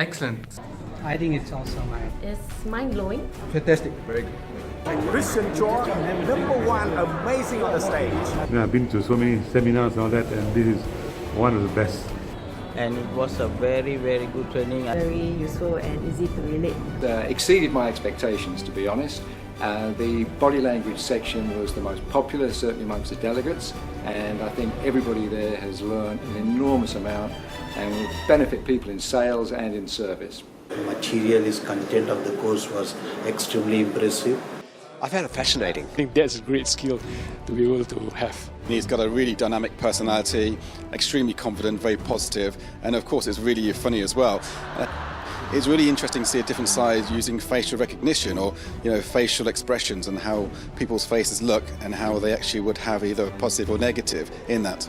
Excellent. I think it's also nice. It's mind-blowing. Fantastic. Very good. Christian Chua, #1, amazing on the stage. I've been to so many seminars and all that, and this is one of the best. And it was a very, very good training. Very useful and easy to relate. Exceeded my expectations, to be honest. The body language section was the most popular, certainly amongst the delegates, and I think everybody there has learned an enormous amount and will benefit people in sales and in service. The materialist content of the course was extremely impressive. I found it fascinating. I think that's a great skill to be able to have. He's got a really dynamic personality, extremely confident, very positive, and of course it's really funny as well. It's really interesting to see a different side using facial recognition or facial expressions and how people's faces look and how they actually would have either positive or negative in that.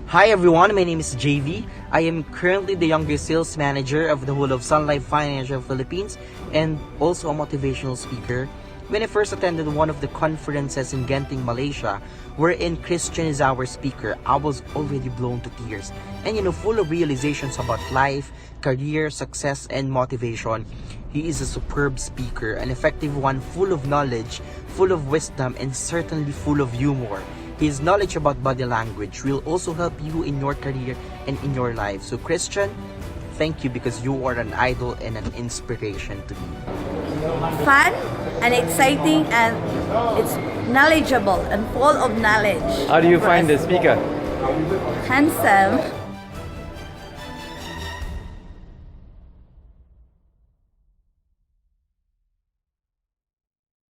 Hi everyone, my name is JV. I am currently the youngest sales manager of the whole of Sun Life Financial Philippines and also a motivational speaker. When I first attended one of the conferences in Genting, Malaysia, wherein Christian is our speaker, I was already blown to tears and full of realizations about life, career, success, and motivation. He is a superb speaker, an effective one, full of knowledge, full of wisdom, and certainly full of humor. His knowledge about body language will also help you in your career and in your life. So Christian, thank you because you are an idol and an inspiration to me. Fun and exciting, and it's knowledgeable and full of knowledge. How do you find the speaker? Handsome.